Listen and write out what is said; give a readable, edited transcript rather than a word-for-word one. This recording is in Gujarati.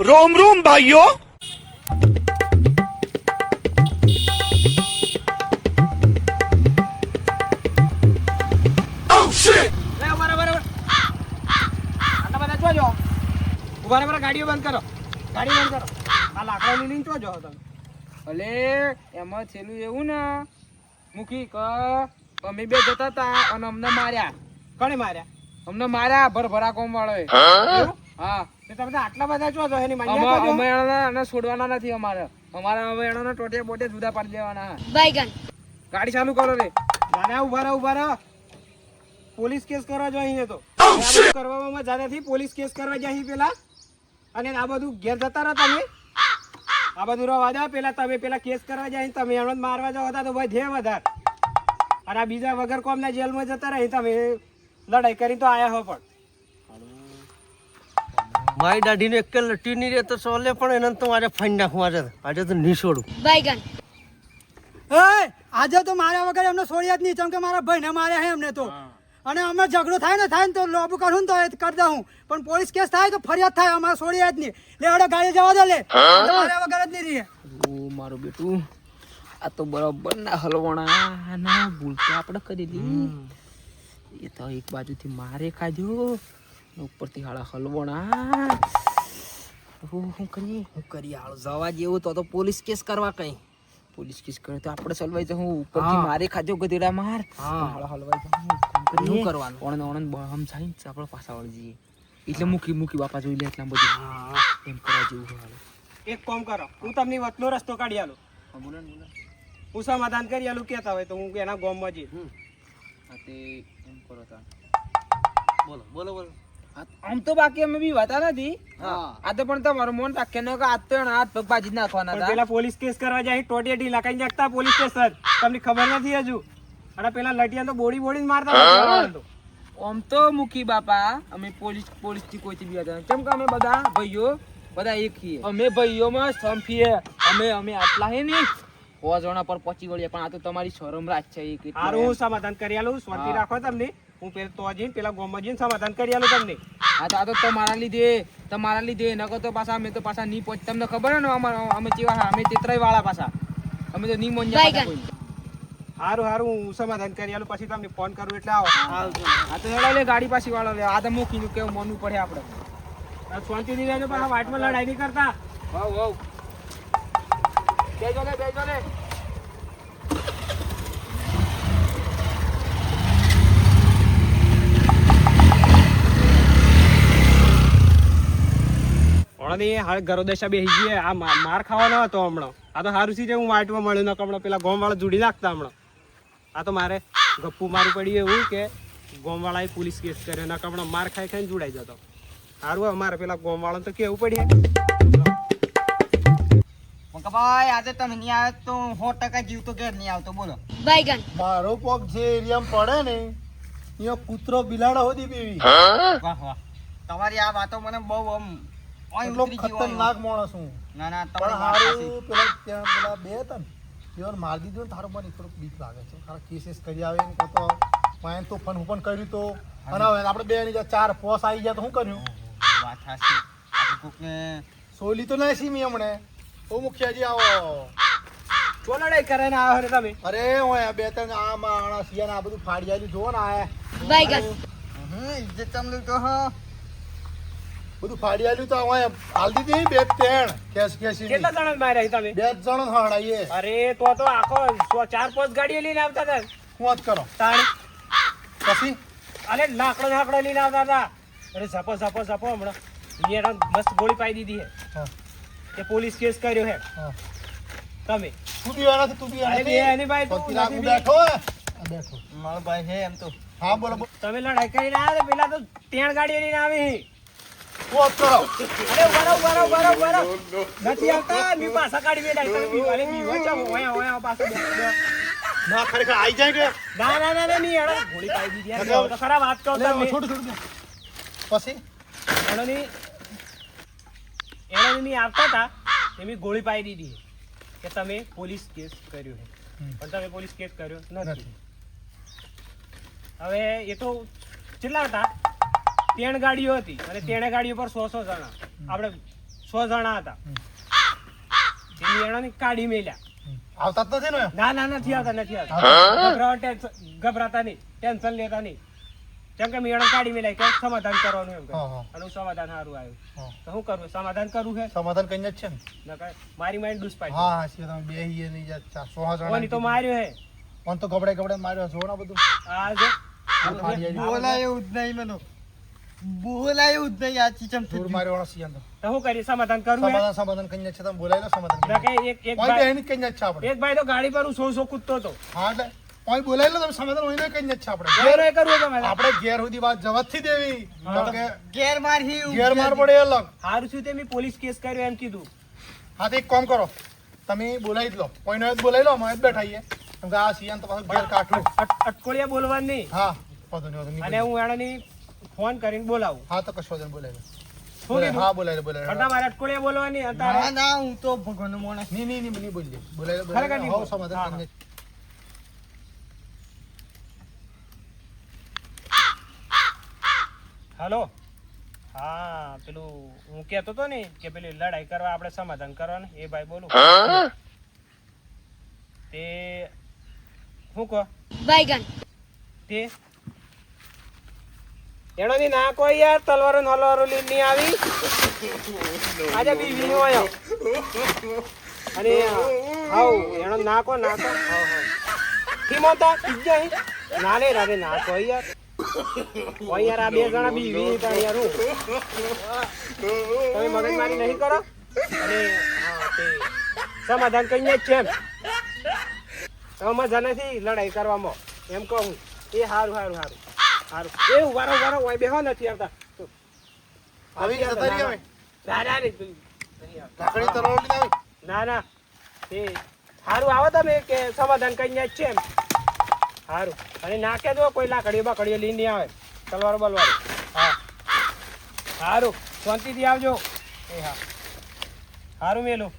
रोम रोम भाइयों. ગાડીઓ બંધ કરો, ગાડી બંધ કરો. આ લાકડાની લઈને ચો જો તમે? ભલે એમાં છેલ્લું એવું ને મૂકી કે અમે બે જતા હતા અને અમને માર્યા. કોણે માર્યા? અમને માર્યા ભરભરા કોમ વાળો. હા, તમે આટલા બધા ચો છો એની માન્યતા અમે એને છોડવાના નથી. અમારે અમે એનો ટોટે બોટે જુદા પાડી દેવાના. બાયગન ગાડી ચાલુ કરો રે. દાદા ઉભા રહો. પોલીસ કેસ કરવા જો અહીં તો કરવામાં મજા નથી. પોલીસ કેસ કરવા જાય પેલા અને આ બધું ઘેર જતા રહો તમે. આ બધું રવા દો. પેલા તમે પેલા કેસ કરવા જાય તમે એનો મારવા જાવ હતા તો ભાઈ ધે વધારે. અને આ બીજા વગર કોમના જેલમાં જતા રહી તમે લડાઈ કરી તો આયા હો. પણ મારી દાઢીને એક લટ્ટી નહીં રહે તો સોલે પણ એને તો મારે ફાઈન નાખવા આજે તો નહીં છોડું. બાયગન આજે તો મારા વગર એમને છોડ્યા જ નહીં. કેમ કે મારા ભાઈને માર્યા હે એમને તો. અને અમે ઝઘડો થાય ને તો લોબુ કરું તો કરી દઉં. પણ પોલીસ કેસ થાય તો ફરિયાદ થાય. અમારે છોડ્યા જ નહીં. લે હડો ગાડી જવા દો. લે મારા વગર જ નહીં રહે. મારું બેટું આ તો બરાબર ના હલવણા ના ભૂલ તો આપણે કરી દીધી. એ તો એક બાજુથી મારે ખાધું ઉપરથી હાળા હલવણા. શું કરીએ હાલ જવા જેવું તો પોલીસ કેસ કરવા. કઈ પોલીસ કેસ કરે તો આપણે સલવાઈ જાઉં. ઉપરથી મારે ખાધો ગધેડા માર હાળા હલવાઈ જાઉં. શું કરવાનું? ઓણન બહમ સાઈન આપણે પાછા વળી જઈએ. એટલે મૂકી બાપા જોઈ લે એટલા બધું એમ કરવા જેવું. એક કામ કરો, હું તમને વતનો રસ્તો કાઢી આલું. હું સમાધાન કરી આલું કેતા હોય તો હું એના ગામમાં જઈ. એમ કરો તા. બોલો. આમ તો બાકી અમે બી વાતા નથી. આ તો પણ તમારું મન રાખે ને આજ તો હાથ પગ બાજી નાખવાના હતા. પેલા પોલીસ કેસ કરવા જાય ટોટિયાટી લખાઈ નાખતા પોલીસ સ્ટેશન. તમને ખબર નથી હજુ. અને પેલા લટિયા તો બોડી મારતા. આમ તો મૂકી બાપા અમે પોલીસ થી કોઈ બી હતા. કેમ કે અમે બધા ભાઈઓ બધા એક છીએ. અમે ભાઈઓમાં સંફીએ. અમે આટલા હે ને 100 જણા પર પહોંચી વળીએ. પણ આ તો તમારી શરમ રાજ છે. સારું સમાધાન કરી આલું. શાંતિ રાખો તમને. હું પેલા ગામમાં જઈને સમાધાન કરી આલું તમને. આ તો તમારા લીધે નકો તો પાછા અમે તો પાછા નહીં પહોંચ. તમને ખબર હે ને અમે કેવા અમે તેતરાઈ વાળા પાછા. અમે તો નહીં મોંજા. સારું હું સમાધાન કરી આલું. પછી તમને ફોન કરું એટલે આવો. આ તો લે ગાડી પાછી વાળો લે. આ તો મૂકીને કેવું મોનવું પડે આપણે. શાંતિથી રહેજો. પાછા વાટમાં લડાઈ નહીં કરતા. હોવ બેજો લે. હાલ ઘરો દશા બેસી ગઈ. આ માર ખાવાનો હતો હમણાં. આ તો સારું છે હું વાટમાં મળ્યું ન હમણાં પેલા ગોમ વાળા જોડી નાખતા હમણાં. આ તો મારે ગપ્પુ મારું પડ્યું એવું કે ગોમ વાળાએ પોલીસ કેસ કર્યો ન હમણાં માર ખાઈને જોડાઈ જતો. સારું અમારે પેલા ગોમ વાળા તો કેવું પડે. ભાઈ આજે તમે નહીં આવે તો 100% જીવ તો ઘેર નહીં આવતો. બોલો બાયગન મારો પગ જે એરિયામાં પડે ને અહીંયા કૂતરો બિલાડો હોતી બેવી. વાહ તમારી આ વાતો મને બહુ એટલો ખતરનાક માણસ હું. ના પણ હારું પેલા બે હતા ને તેઓ મારી દીધું ને તારો મને થોડુંક બીક લાગે છે. ખાલી કેસીસ કરી આવે ને તો પાયન તો ફન પણ કર્યું તો અને આપણે બે ની 4 પોસ આવી ગયા તો શું કર્યું? વાત સાચી. કોકને સોલી તો ના સી મી હમણે ઓ મુખિયાજી આવો લડાઈ કરે ને આવ્યો ને તમે. અરે ઓય બે ત્રણ આ માણસ સિયાને આ બધું ફાડી આલ્યું જો ને આ બાયગન ઇજ્જત તમને તો હા બધું ફાડી આલ્યું તો ઓય હાલ દીધી બે ત્રણ કેસી કેટલા જણા માર્યા તમે? 2 જણ હડાઈએ. અરે તો આખો 4-5 ગાડીઓ લઈને આવતા હતા. શું વાત કરો તાણી પછી? અરે લાકડો લઈને આવતા હતા. અરે ઝપો હમણાં અહીંયા મસ્ત ગોળી પાઈ દીધી હે કે પોલીસ કેસ કર્યો હે. તમે તું બી વાળા તું બી વાળા એની ભાઈ તું બેઠો મારો ભાઈ છે એમ તો. હા બોલો. તમે લડાઈ કરીને આવ્યા પેલા તો 3 ગાડીઓ લઈને આવી. વાત કરો. અરે બરો નથી આવતા. મી પાછા કાઢી બેઠા તમે બીવાલે બીવો છો ઓયા પાછા ના ખરેખર આઈ જાય કે ના ની હેડો ગોળી પાઈ દીધી. તો ખરા વાત કહો તમે. છોડ પછી એની આવતા હતા એની ગોળી પાઈ દીધી કે તમે પોલીસ કેસ કર્યો છે. પણ તમે પોલીસ કેસ કર્યો નથી. હવે એ તો કેટલા હતા? 3 ગાડીઓ હતી અને 3 ગાડીઓ પર 100 જણા. આપણે 100 જણા હતા. તે મેણાની કાઢી મેલ્યા. આવતા જ નથી ને ના ના નથી આવતા નથી આવતા. ગભરાતા નહીં, ટેન્શન લેતા નહીં. કેમ કે મેળા કાઢી મેલાય કે સમાધાન કરવાનું એમ કે. હા, હા. અને સમાધાન સારું આવ્યું. હા. તો શું કરવું? સમાધાન કરવું છે સમાધાન કઈ જ છે ને નકર મારી માઇન્ડ ડૂસ હા હા છે તમે બે હી ને યાર 400 કોની તો માર્યો હે કોણ તો ગબડે ગબડે માર્યો જો ને બધું આ જો બોલાયું જ નહીં મને બોલાયું જ નહીં આ ચીચમ દૂર માર્યો વાળો સિયાન તો તો શું કરીએ? સમાધાન કરવું હે સમાધાન કઈ જ છે તમે બોલાઈ લો સમાધાન નકર એક કોઈ ભાઈ બેન કઈ જ છે આપણે એક ભાઈ તો ગાડી પર સો કૂદતો હતો. હા એટલે કોઈ બોલાઈ લો તમે સમાધાન હોય કઈ જ છે આપણે ઘેર એ કરવું તમારે. આપણે ઘેર સુધી વાત જવાથી દેવી તો કે ઘેર મારી ઘેર માર પડે અલગ હારું શું તે મેં પોલીસ કેસ કર્યો એમ કીધું. હા તો એક કામ કરો તમે બોલાવી જ લો કોઈનો જ બોલાવી લો અમે જ બેઠાઈએ કેમ કે આ સિયાન તો પાછું ઘેર કાઠું અટકોળિયા બોલવાનું નહીં. હા વાંધો નહીં વાંધો નહીં. અને હું એનાની ફોન કરીને બોલાવું. હા તો કશો વાંધો નહીં, બોલાવી લો શું કીધું? હા બોલાવી લો બોલાવી લો ખોટા મારે અટકોળિયા બોલવાની અત્યારે. ના ના હું તો ભગવાનનો માણસ નહીં બોલી દે બોલાવી લો ખરેખર બોલાવી નહીં લો બોલ. હો સમાધાન હા, કરીને હાલો. હા પેલું હું કહેતો હતો ને કે પેલી લડાઈ કરવા આપણે સમાધાન કરવાનું એ ભાઈ બોલું. તે શું કહો बैगन તે એનો ની ના કોઈ યાર તલવારો નલવારો લઈને આવી આજે બીવી નો આયો અને હાઉ એનો નાકો હાઉ ઠીમો તો ઈજ્જા ના લે રારે ના કોઈ યાર ઓય યાર આ બે જણા બીવી તા યાર હું તમે મગજમારી નહીં કરો અને હા તે સમાધાન કઈને જ છે એમ તો મજા નથી લડાઈ કરવામાં એમ કહું એ હારું હારું હારું હારું એ વારો વારો ઓય બેહો નથી આવતા આવી ગયા તરી આવે ના ના નહીં લાકડી તરવડી આવી ના ના એ હારું આવો તમે કે સમાધાન કરીને જ છે એમ હારું અને નાખે દો કોઈ લાકડીઓ બાકડીઓ લઈને નહીં આવે તલવારો બલવારો હા હારું શાંતિથી આવજો એ હા હારું મેલું